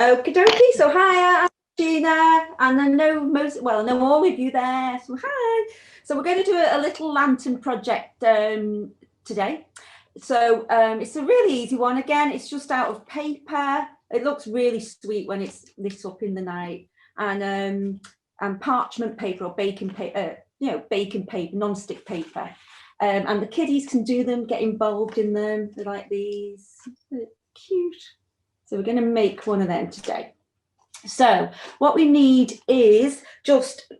Okie dokie. So hi, I'm Gina, and I know I know all of you there. So hi. So we're going to do a little lantern project today. So it's a really easy one. Again, it's just out of paper. It looks really sweet when it's lit up in the night, and parchment paper or baking paper, baking paper, non-stick paper. And the kiddies can do them, get involved in them. They're like these. They're cute. So we're going to make one of them today. So what we need is just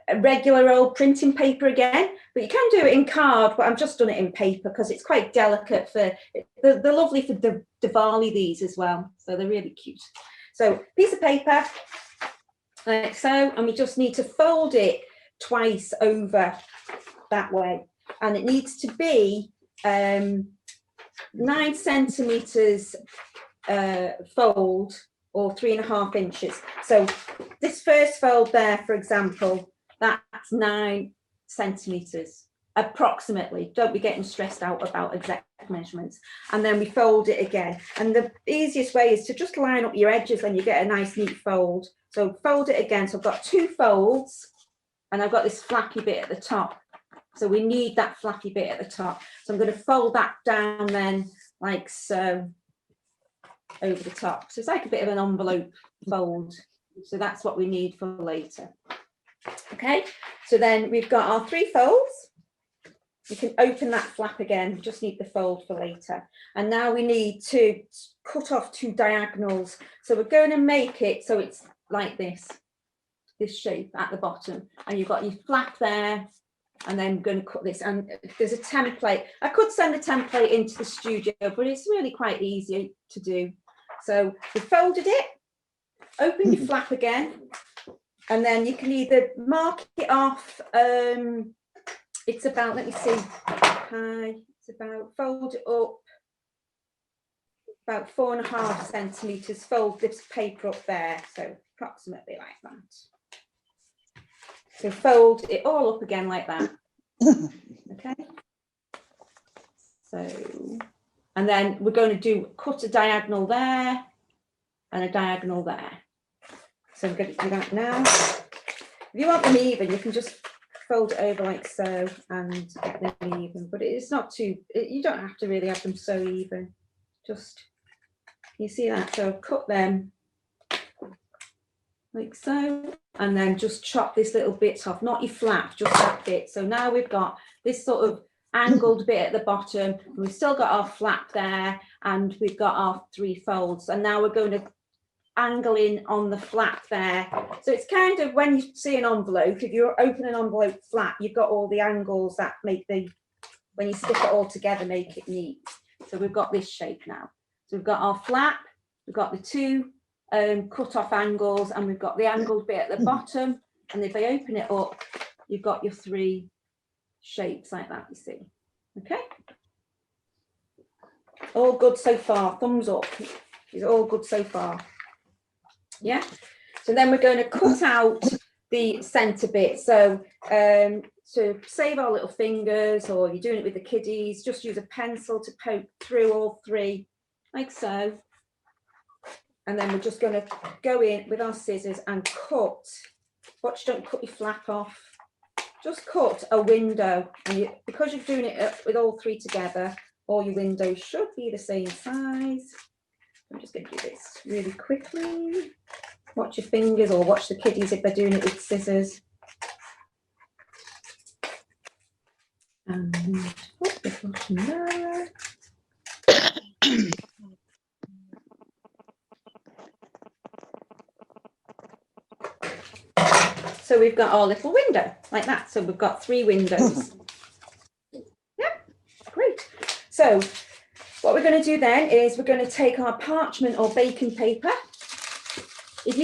a regular old printing paper again, but you can do it in card, but I've just done it in paper because it's quite delicate for, they're lovely for Diwali these as well. So they're really cute. So piece of paper, like so, and we just need to fold it twice over that way. And it needs to be 9 centimeters fold or 3.5 inches. So this first fold there, for example, that's 9 centimeters approximately. Don't be getting stressed out about exact measurements. And then we fold it again. And the easiest way is to just line up your edges and you get a nice neat fold. So fold it again. So I've got 2 folds and I've got this flappy bit at the top. So we need that flappy bit at the top. So I'm going to fold that down then like so over the top. So it's like a bit of an envelope fold. So that's what we need for later. Okay, so then we've got our 3 folds. You can open that flap again. We just need the fold for later. And now we need to cut off 2 diagonals. So we're going to make it so it's like this shape at the bottom. And you've got your flap there. And then we're going to cut this, and there's a template. I could send the template into the studio, but it's really quite easy to do. So we folded it, open your flap again, and then you can either mark it off. It's about, let me see, it's about, fold it up about 4.5 centimeters, fold this paper up there, so approximately like that. So fold it all up again like that. Okay. So, and then we're going to cut a diagonal there and a diagonal there. So we're going to do that now. If you want them even, you can just fold it over like so and get them even. But it's not too, you don't have to really have them so even. Just, you see that? So cut them like so, and then just chop this little bit off, not your flap, just that bit. So now we've got this sort of angled bit at the bottom, and we've still got our flap there, and we've got our 3 folds, and now we're going to angle in on the flap there. So it's kind of, when you see an envelope, if you open an envelope flat, you've got all the angles that make the, when you stick it all together, make it neat. So we've got this shape now. So we've got our flap, we've got the 2 cut off angles, and we've got the angled bit at the bottom, and if I open it up, you've got your 3 shapes like that, you see. Okay, all good so far, thumbs up. It's all good so far. Yeah, so then we're going to cut out the center bit. So to save our little fingers, or you're doing it with the kiddies, just use a pencil to poke through all 3 like so. And then we're just going to go in with our scissors and cut. Watch, don't cut your flap off. Just cut a window. And because you're doing it with all 3 together, all your windows should be the same size. I'm just going to do this really quickly. Watch your fingers, or watch the kiddies if they're doing it with scissors. And put the bottom there. So we've got our little window like that. So we've got 3 windows. Yeah, great. So what we're going to do then is we're going to take our parchment or baking paper. If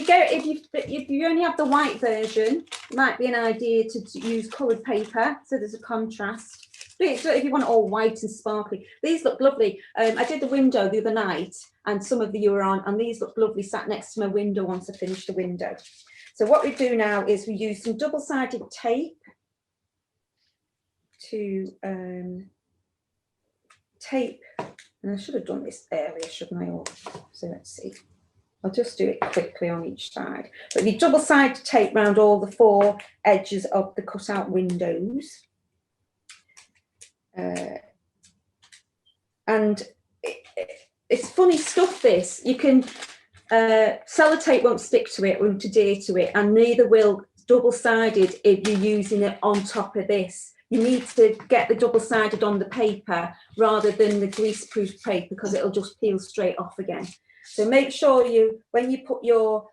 you only have the white version, it might be an idea to use coloured paper, so there's a contrast. But so if you want it all white and sparkly, these look lovely. I did the window the other night, and some of you were on, and these look lovely sat next to my window once I finished the window. So what we do now is we use some double-sided tape to tape, and I should have done this earlier, shouldn't I? So let's see. I'll just do it quickly on each side. But the double-sided tape round all the 4 edges of the cut-out windows. And it's funny stuff, this. You can, sellotape won't stick to it, won't adhere to it, and neither will double-sided if you're using it on top of this. You need to get the double-sided on the paper rather than the grease-proof paper, because it'll just peel straight off again. So make sure you, when you put your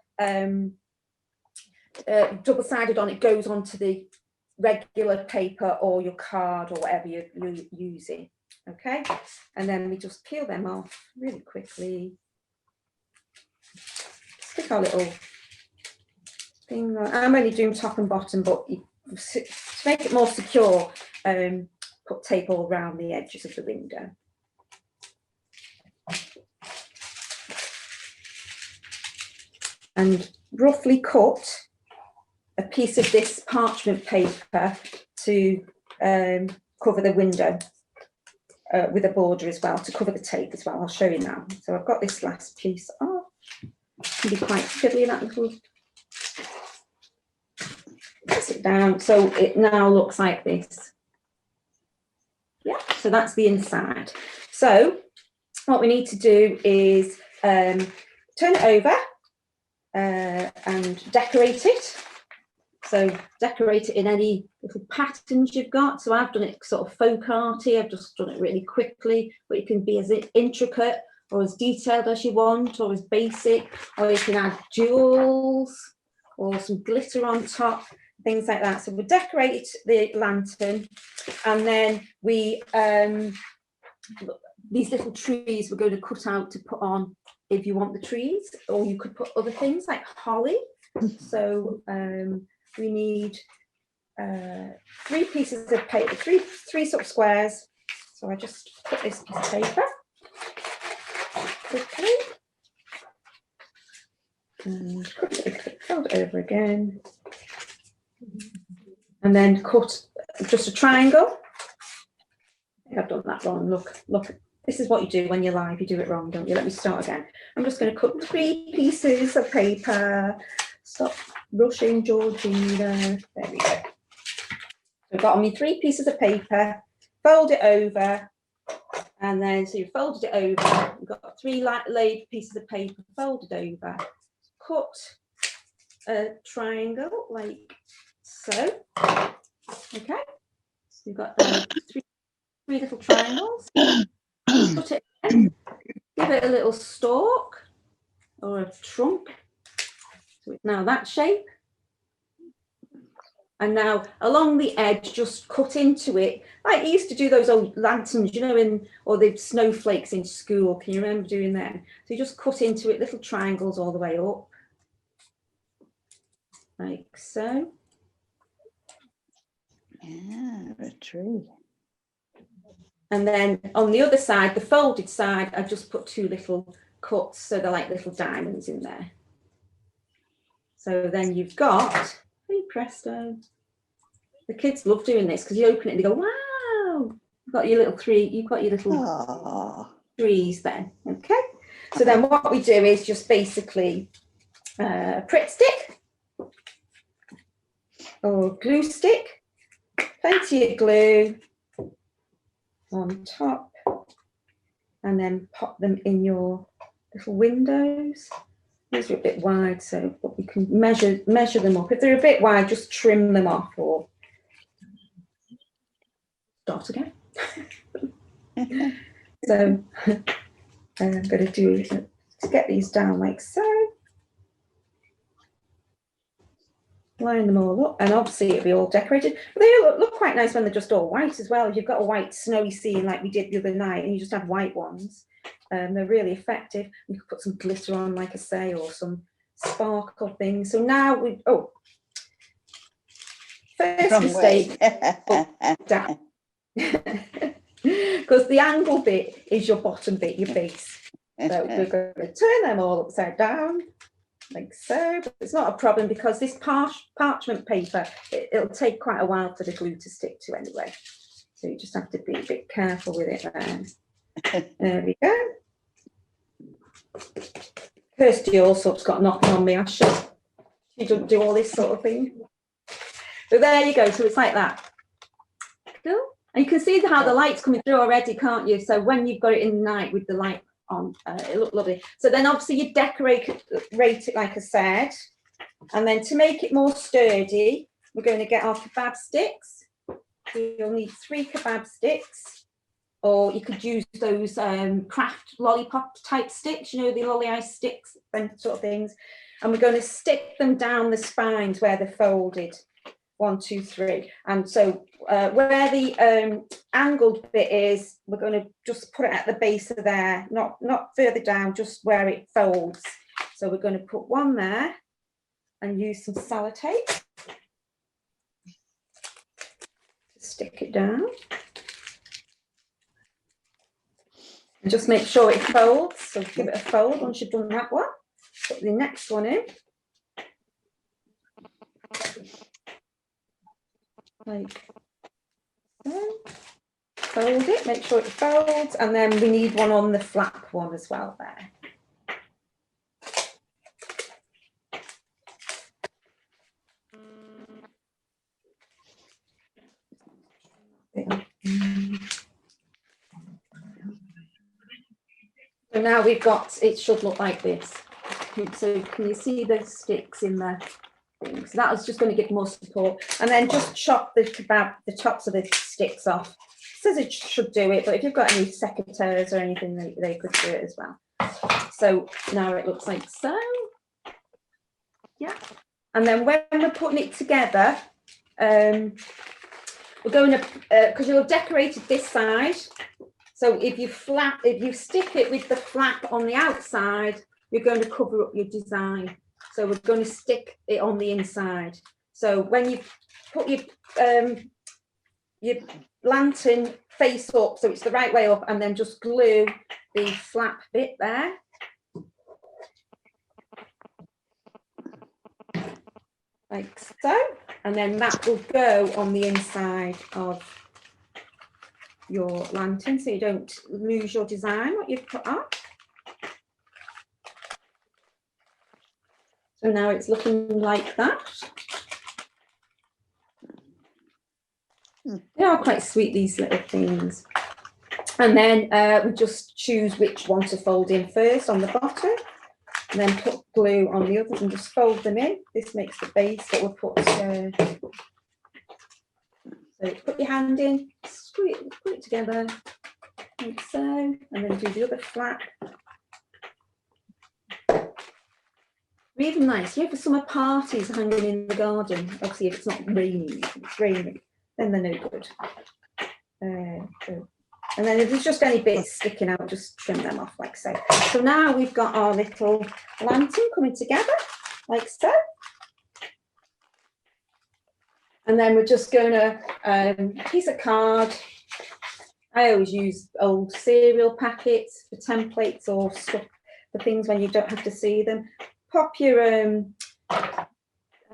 double-sided on, it goes onto the regular paper or your card or whatever you're using. Okay, and then we just peel them off really quickly. Stick our little thing on. I'm only doing top and bottom, but to make it more secure, put tape all around the edges of the window. And roughly cut a piece of this parchment paper to cover the window with a border as well, to cover the tape as well. I'll show you now. So I've got this last piece. Oh, it can be quite fiddly, that little. Press it down so it now looks like this. Yeah, so that's the inside. So what we need to do is turn it over and decorate it. So decorate it in any little patterns you've got. So I've done it sort of folk arty. I've just done it really quickly, but it can be as intricate or as detailed as you want, or as basic, or you can add jewels or some glitter on top, things like that. So we decorate the lantern, and then we these little trees we're going to cut out to put on if you want the trees, or you could put other things like holly. So we need 3 pieces of paper, three sort of squares. So I just put this piece of paper quickly and quickly fold it over again, and then cut just a triangle. I think I've done that wrong. Look. This is what you do when you're live. You do it wrong, don't you? Let me start again. I'm just going to cut 3 pieces of paper. Stop rushing, Georgina. There we go. So I've got on me 3 pieces of paper, fold it over, and then so you folded it over. You've got 3 laid pieces of paper folded over. Cut a triangle like so. Okay. So you've got 3 little triangles. Cut it in, give it a little stalk or a trunk. So it's now that shape. And now along the edge, just cut into it, like you used to do those old lanterns, you know, or the snowflakes in school. Can you remember doing them? So you just cut into it little triangles all the way up, like so. Yeah, a tree. And then on the other side, the folded side, I've just put 2 little cuts, so they're like little diamonds in there. So then you've got, hey presto, the kids love doing this because you open it and they go, wow, you've got your little trees then, okay? So then what we do is just basically Pritt stick or glue stick, plenty of glue on top, and then pop them in your little windows. These are a bit wide, so but we can measure them up. If they're a bit wide, just trim them off or start again. So I'm going to do to get these down like so. Line them all up, and obviously it'll be all decorated. But they look quite nice when they're just all white as well. If you've got a white snowy scene like we did the other night, and you just have white ones, they're really effective. You could put some glitter on, like I say, or some sparkle things. So now first mistake, down. Because the angle bit is your bottom bit, your base. So we're going to turn them all upside down, like so. But it's not a problem because this parchment paper, it'll take quite a while for the glue to stick to anyway. So you just have to be a bit careful with it there. There we go. Kirsty Allsop's got knocking on me. She doesn't do all this sort of thing. But there you go. So it's like that. Cool. And you can see how the light's coming through already, can't you? So when you've got it in the night with the light on, it looks lovely. So then obviously you decorate it like I said. And then to make it more sturdy, we're going to get our kebab sticks. So you'll need 3 kebab sticks, or you could use those craft lollipop type sticks, you know, the lolly ice sticks and sort of things. And we're going to stick them down the spines where they're folded. 1, 2, 3. And so where the angled bit is, we're going to just put it at the base of there, not further down, just where it folds. So we're going to put one there and use some sellotape. Stick it down. And just make sure it folds. So give it a fold once you've done that one. Put the next one in. Like so. Fold it, make sure it folds, and then we need one on the flap one as well there. So now we've got, it should look like this. So can you see the sticks in there? So that was just going to give more support, and then just chop the kebab, the tops of the sticks off. Says it should do it, but if you've got any secateurs or anything, they could do it as well. So now it looks like so. Yeah, and then when we're putting it together, we're going to because you'll have decorated this side. So if you stick it with the flap on the outside, you're going to cover up your design. So we're going to stick it on the inside. So when you put your lantern face up, so it's the right way up, and then just glue the flap bit there. Like so. And then that will go on the inside of your lantern, so you don't lose your design, what you've put on. So now it's looking like that. They are quite sweet, these little things. And then we just choose which one to fold in first on the bottom, and then put glue on the others and just fold them in. This makes the base that we'll put. So put your hand in, screw it, put it together, like so, and then do the other flap. Even nice, you know, for summer parties hanging in the garden. Obviously, if it's not raining, if it's raining, then they're no good. And then if there's just any bits sticking out, just trim them off like so. So now we've got our little lantern coming together, like so. And then we're just going to, piece of card. I always use old cereal packets for templates or stuff for things when you don't have to see them. Pop your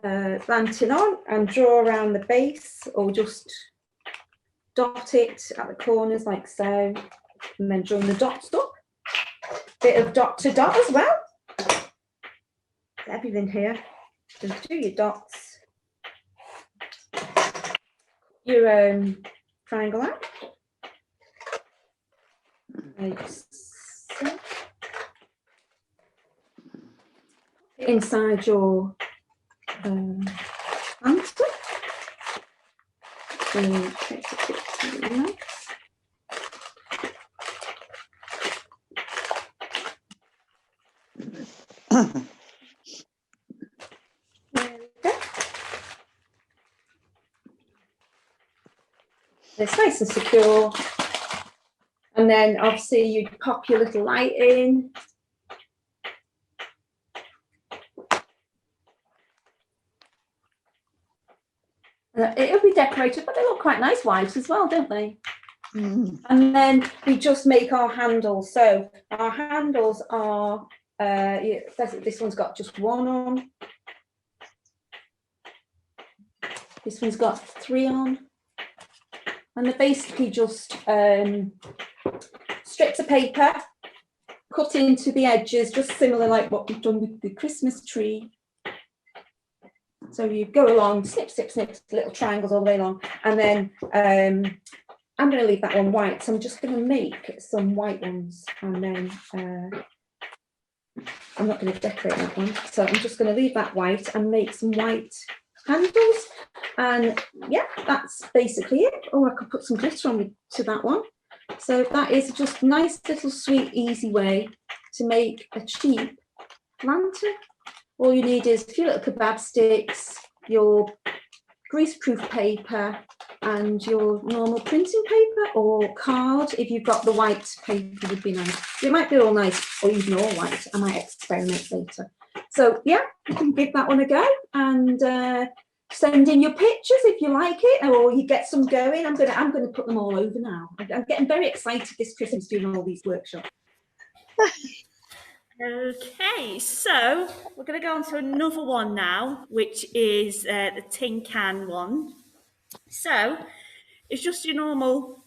lantern on and draw around the base, or just dot it at the corners like so, and then join the dots up. Bit of dot to dot as well. Everything here. Just do your dots. Your triangle out. Like so. Inside your lantern. So take a picture of that. There we go. It's nice and secure. And then obviously you pop your little light in. It'll be decorated, but they look quite nice white as well, don't they? Mm. And then we just make our handles. So our handles are, this one's got just one on. This one's got 3 on. And they're basically just strips of paper cut into the edges, just similar like what we've done with the Christmas tree. So you go along, snip, snip, snip, little triangles all the way along, and then I'm going to leave that one white. So I'm just going to make some white ones, and then I'm not going to decorate that one. So I'm just going to leave that white and make some white handles. And yeah, that's basically it. Oh, I could put some glitter on to that one. So that is just a nice little sweet, easy way to make a cheap lantern. All you need is a few little kebab sticks, your greaseproof paper, and your normal printing paper or card. If you've got the white paper, would be nice. It might be all nice, or even all white. I might experiment later. So yeah, you can give that one a go and send in your pictures if you like it, or you get some going. I'm gonna put them all over now. I'm getting very excited this Christmas doing all these workshops. Okay, so we're going to go on to another one now, which is the tin can one. So it's just your normal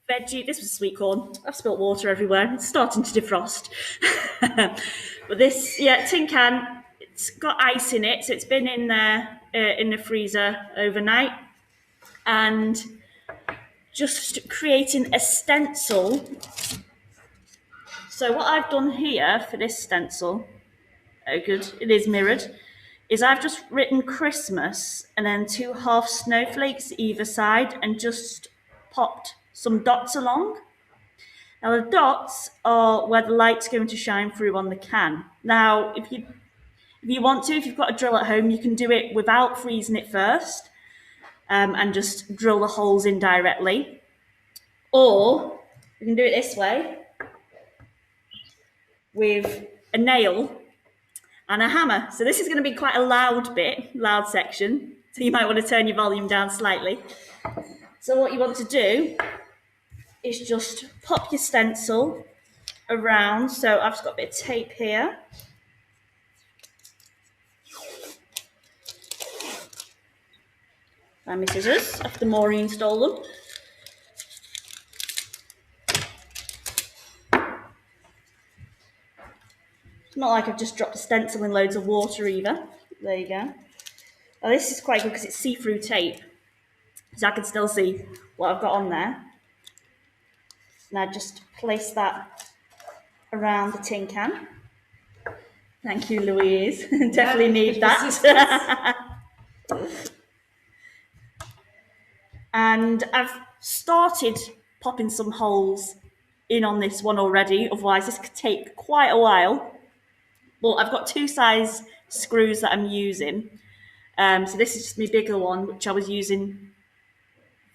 veggie. This was sweet corn. I've spilt water everywhere. It's starting to defrost. But this, yeah, tin can, it's got ice in it. So it's been in there in the freezer overnight. And just creating a stencil. So what I've done here for this stencil, oh good, it is mirrored, is I've just written Christmas and then 2 half snowflakes either side and just popped some dots along. Now the dots are where the light's going to shine through on the can. Now if you want to, if you've got a drill at home, you can do it without freezing it first and just drill the holes in directly. Or you can do it this way with a nail and a hammer. So this is going to be quite a loud section. So you might want to turn your volume down slightly. So what you want to do is just pop your stencil around. So I've just got a bit of tape here. And my scissors, after Maureen stole them. It's not like I've just dropped a stencil in loads of water either. There you go. Now this is quite good because it's see-through tape. So I can still see what I've got on there. And I just place that around the tin can. Thank you, Louise. Definitely need that. And I've started popping some holes in on this one already. Otherwise, this could take quite a while. But I've got 2 size screws that I'm using. So this is just my bigger one, which I was using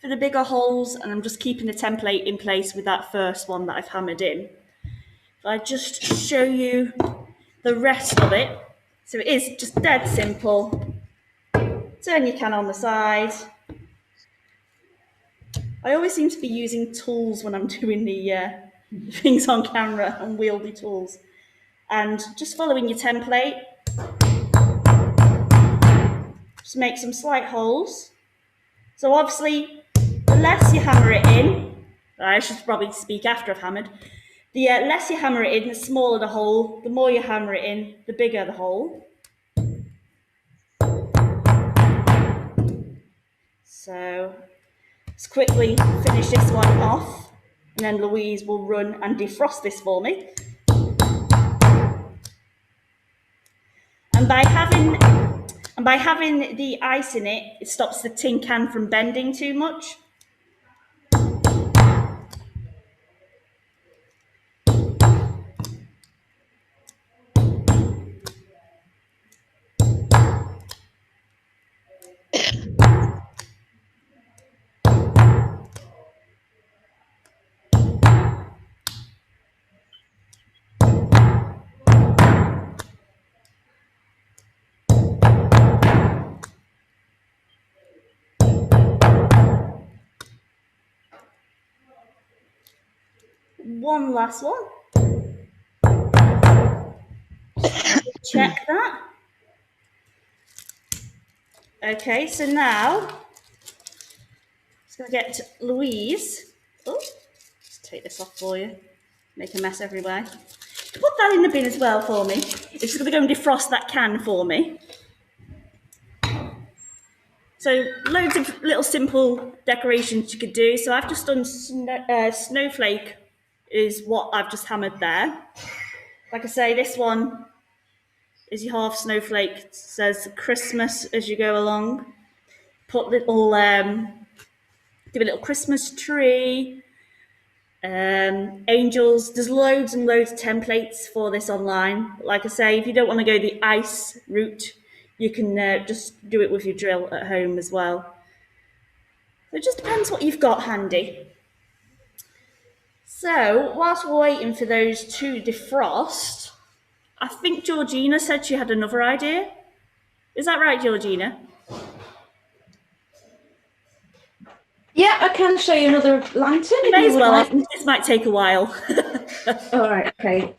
for the bigger holes. And I'm just keeping the template in place with that first one that I've hammered in. If I just show you the rest of it. So it is just dead simple. Turn your can on the side. I always seem to be using tools when I'm doing the things on camera, unwieldy tools. And just following your template, just make some slight holes. So obviously, the less you hammer it in, I should probably speak after I've hammered, the less you hammer it in, the smaller the hole. The more you hammer it in, the bigger the hole. So let's quickly finish this one off, and then Louise will run and defrost this for me. And by having the ice in it, it stops the tin can from bending too much. One last one. Check that. Okay, so now I'm just going to get Louise. Oh, just take this off for you. make a mess everywhere. Put that in the bin as well for me. It's just going to go and defrost that can for me. So loads of little simple decorations you could do. So I've just done snowflake is what I've just hammered there. Like I say, this one is your half snowflake. It says Christmas as you go along. Put little, do a little Christmas tree, angels. There's loads and loads of templates for this online. Like I say, if you don't want to go the ice route, you can just do it with your drill at home as well. It just depends what you've got handy. So whilst we're waiting for those to defrost, I think Georgina said she had another idea. Is that right, Georgina? Yeah, I can show you another lantern. You may as well. This might take a while. All right, okay.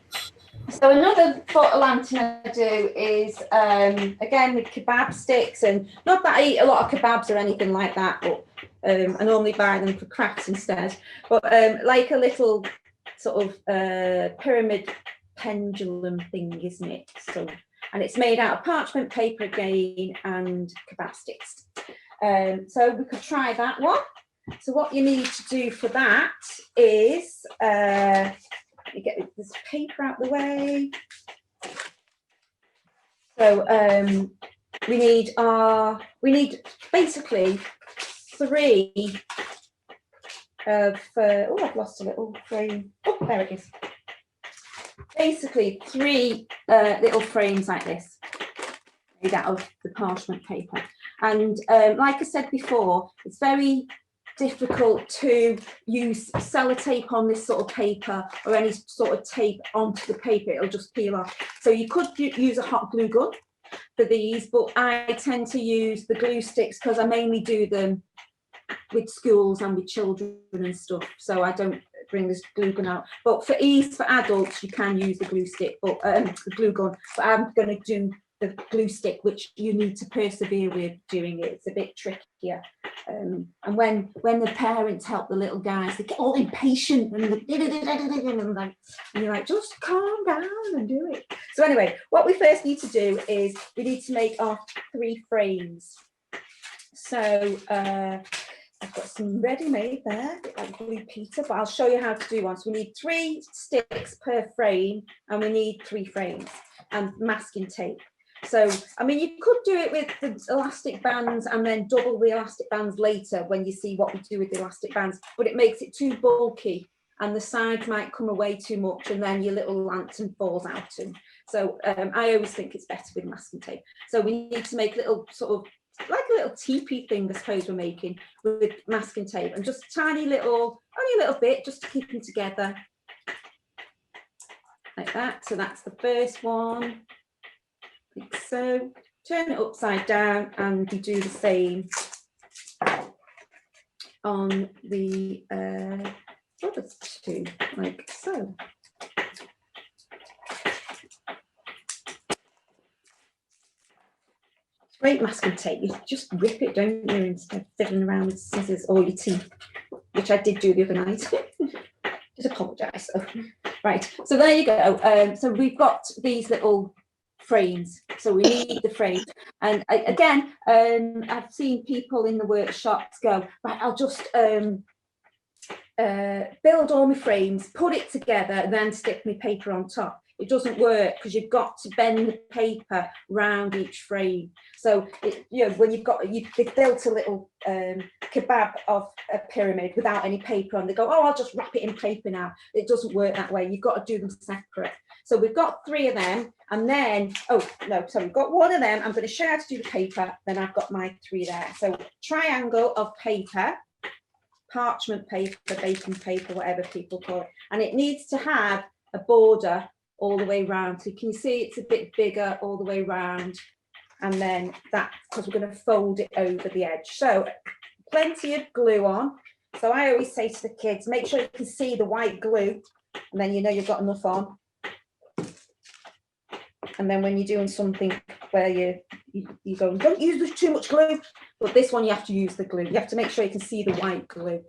So another sort of lantern I do is, again, with kebab sticks, and not that I eat a lot of kebabs or anything like that, but I normally buy them for crafts instead. But like a little sort of pyramid pendulum thing, isn't it? So, and it's made out of parchment paper again and kebab sticks. So we could try that one. So what you need to do for that is you get this paper out the way. So we need basically 3 of oh, I've lost a little frame. Oh, there it is. Basically 3 little frames like this, made out of the parchment paper. And like I said before, it's very difficult to use sellotape on this sort of paper or any sort of tape onto the paper. It'll just peel off. So you could use a hot glue gun for these, but I tend to use the glue sticks because I mainly do them with schools and with children and stuff. So I don't bring this glue gun out. But for ease for adults, you can use the glue stick, but the glue gun. But I'm going to do the glue stick, which you need to persevere with doing it. It's a bit trickier. And when the parents help the little guys, they get all impatient and you're like, just calm down and do it. So anyway, what we first need to do is we need to make our 3 frames. So I've got some ready-made there, a bit like Blue Peter, but I'll show you how to do one. So we need 3 sticks per frame, and we need 3 frames and masking tape. So, I mean, you could do it with the elastic bands and then double the elastic bands later when you see what we do with the elastic bands, but it makes it too bulky and the sides might come away too much and then your little lantern falls out. And so I always think it's better with masking tape. So we need to make little sort of like a little teepee thing, I suppose we're making with masking tape, and just tiny little, only a little bit, just to keep them together like that. So that's the first one, like so. Turn it upside down and you do the same on the other 2, like so. Great masking tape, you just rip it, don't you, instead of fiddling around with scissors or your teeth, which I did do the other night. Just apologise. Right, so there you go. So we've got these little frames, so we need the frame. And again, I've seen people in the workshops go, right, I'll just build all my frames, put it together, and then stick my paper on top. It doesn't work because you've got to bend the paper round each frame. So, you know, when they've built a little kebab of a pyramid without any paper on, they go, oh, I'll just wrap it in paper now. It doesn't work that way. You've got to do them separate. So we've got 3 of them, and then, oh, no, sorry, we've got 1 of them. I'm going to show you how to do the paper, then I've got my 3 there. So triangle of paper, parchment paper, baking paper, whatever people call it. And it needs to have a border all the way round. So you can see it's a bit bigger all the way round. And then that, because we're going to fold it over the edge. So plenty of glue on. So I always say to the kids, make sure you can see the white glue, and then you know you've got enough on. And then when you're doing something where you go, don't use too much glue, but this one you have to use the glue. You have to make sure you can see the white glue.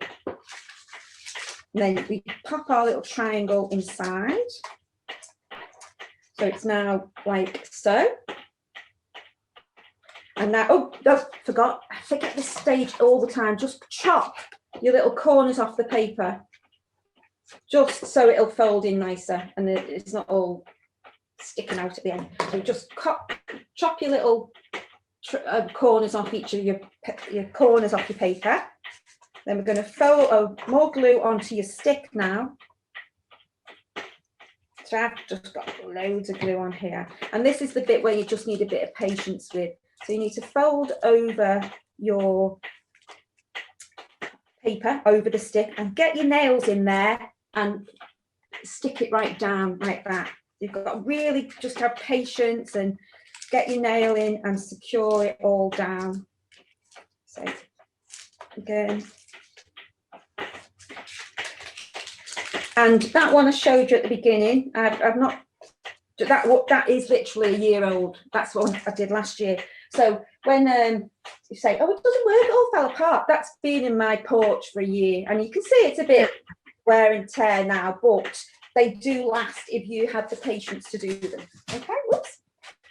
And then we pop our little triangle inside. So it's now like so. And now, oh, no, I forget this stage all the time. Just chop your little corners off the paper, just so it'll fold in nicer and it's not all sticking out at the end. So just chop your little corners off each of your corners off your paper. Then we're going to fold more glue onto your stick now. So I've just got loads of glue on here. And this is the bit where you just need a bit of patience with. So you need to fold over your paper, over the stick, and get your nails in there and stick it right down like that. You've got to really just have patience and get your nail in and secure it all down. So again. And that one I showed you at the beginning, I've not, that is literally a year old. That's what I did last year. So when you say, oh, it doesn't work, it all fell apart, that's been in my porch for a year. And you can see it's a bit wear and tear now, but they do last if you have the patience to do them. Okay, whoops.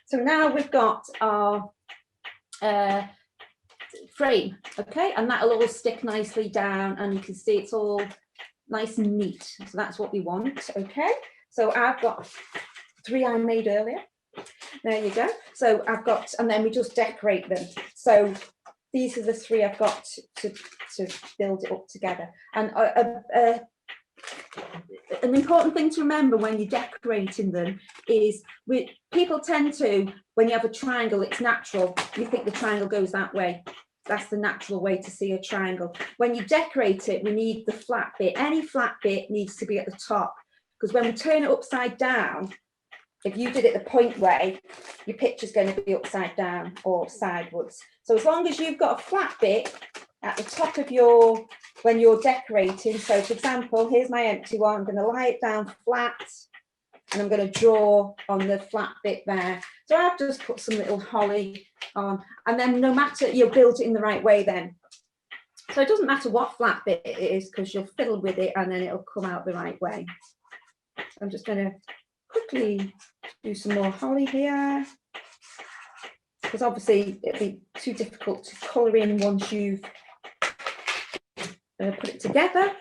So now we've got our frame, okay, and that'll all stick nicely down and you can see it's all nice and neat. So that's what we want, okay. So I've got 3 I made earlier. There you go. So I've got, and then we just decorate them. So these are the 3 I've got to build it up together. And an important thing to remember when you're decorating them is people tend to, when you have a triangle, it's natural. You think the triangle goes that way. That's the natural way to see a triangle. When you decorate it, we need the flat bit. Any flat bit needs to be at the top, because when we turn it upside down, if you did it the point way, your picture's going to be upside down or sideways. So as long as you've got a flat bit at the top of your, when you're decorating, so for example, here's my empty one, I'm going to lie it down flat and I'm going to draw on the flat bit there. So I've just put some little holly on, and then no matter, you'll build it in the right way then. So it doesn't matter what flat bit it is, because you'll fiddle with it and then it'll come out the right way. So I'm just going to quickly do some more holly here, because obviously it'd be too difficult to colour in once you've put it together.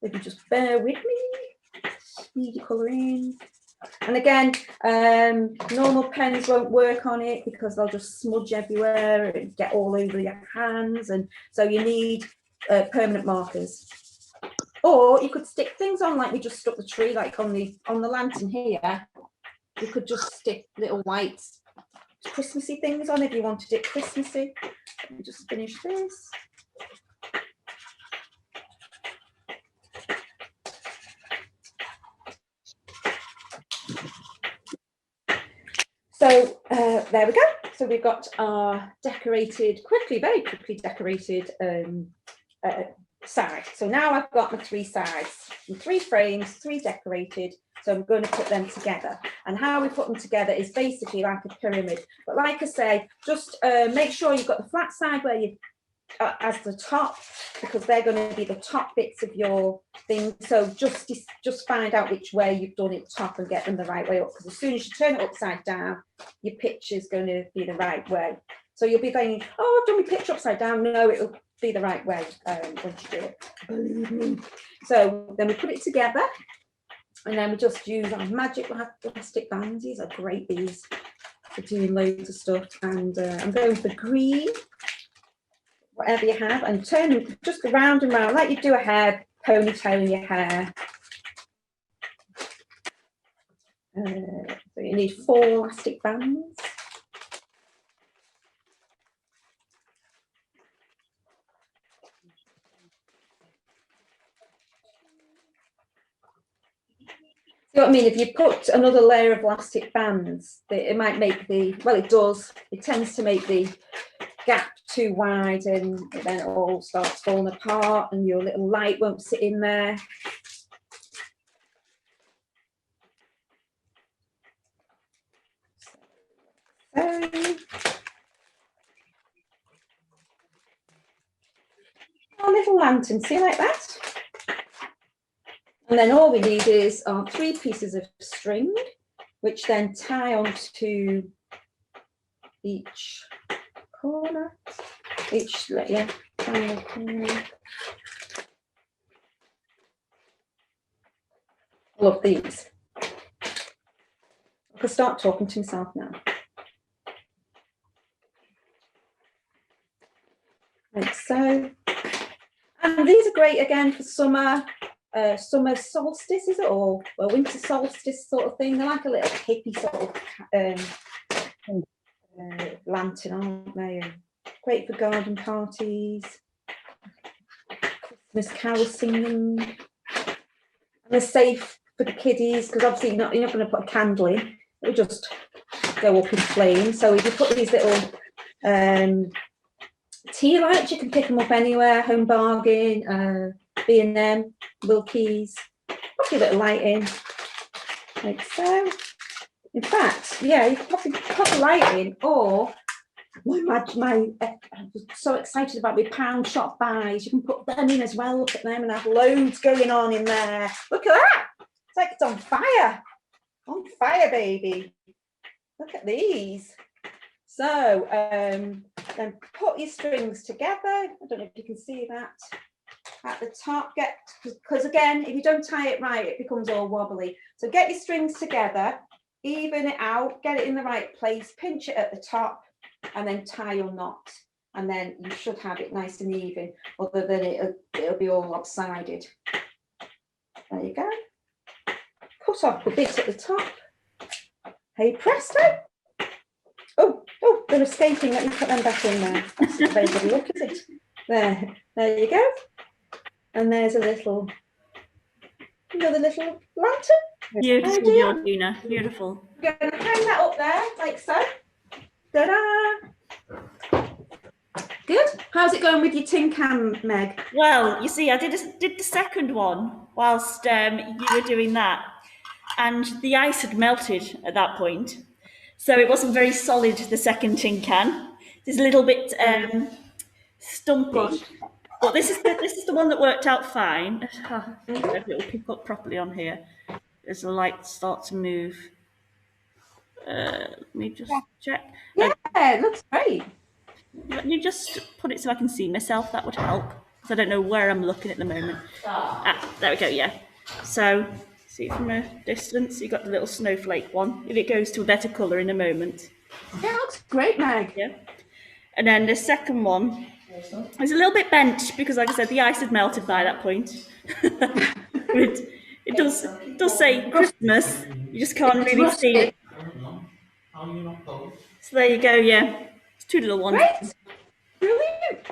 If you just bear with me, speedy colouring. And again, normal pens won't work on it because they'll just smudge everywhere and get all over your hands, and so you need permanent markers. Or you could stick things on like we just stuck the tree, like on the lantern here. You could just stick little white Christmassy things on if you wanted it Christmassy. Let me just finish this. So there we go. So we've got our decorated, very quickly decorated side. So now I've got my 3 sides, 3 frames, 3 decorated. So I'm going to put them together. And how we put them together is basically like a pyramid. But like I say, just make sure you've got the flat side where you as the top, because they're going to be the top bits of your thing. So just find out which way you've done it top and get them the right way up, because as soon as you turn it upside down, your picture's going to be the right way. So you'll be thinking, oh, I've done my picture upside down. No, it'll be the right way once you do it, believe me. So then we put it together, and then we just use our magic plastic bands. These are great, these, for doing loads of stuff. And I'm going for green, whatever you have, and turn them just around and round like you do a hair ponytail in your hair. So you need 4 elastic bands. See what I mean? If you put another layer of elastic bands, it might make the, well, it does, it tends to make the gap too wide, and then it all starts falling apart and your little light won't sit in there. So, our little lantern, see, like that? And then all we need are 3 pieces of string, which then tie onto each corner, final corner. I love these. I could start talking to myself now. Like so. And these are great again for summer solstice, is it, or winter solstice sort of thing. They're like a little hippie sort of lantern, aren't they? And great for garden parties, Christmas carol singing. And they're safe for the kiddies because obviously you're not going to put a candle in; it'll just go up in flames. So if you put these little tea lights, you can pick them up anywhere. Home Bargain, B&M, Wilkies. Put your little light in, like so. In fact, yeah, you can pop a light in, or I was so excited about my pound shop buys. You can put them in as well. Look at them and have loads going on in there. Look at that! It's like it's on fire, baby. Look at these. So then put your strings together. I don't know if you can see that at the top. Because again, if you don't tie it right, it becomes all wobbly. So get your strings together, even it out, get it in the right place, pinch it at the top, and then tie your knot. And then you should have it nice and even, other than it'll be all lopsided. There you go. Cut off the bit at the top. Hey presto. Oh, they're escaping. Let me put them back in there. That's not very good look, is it? There you go. And there's another little lantern. Beautiful, Georgina. Beautiful. I'm going to hang that up there, like so. Ta-da! Good. How's it going with your tin can, Meg? Well, you see, I did the second one whilst you were doing that, and the ice had melted at that point, so it wasn't very solid. The second tin can, it's a little bit stumpy, but this is the one that worked out fine. I don't know if it will pick up properly on here as the light starts to move. Let me just check. Yeah, it looks great. Let me just put it so I can see myself. That would help, because I don't know where I'm looking at the moment. There we go, yeah. So, see from a distance, you've got the little snowflake one. If it goes to a better colour in a moment. Yeah, it looks great, Meg. Yeah. And then the second one is a little bit bent, because like I said, the ice had melted by that point. It does say Christmas, you just can't really see it. So there you go, yeah. It's 2 little ones. Great. Brilliant.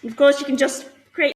Of course, you can just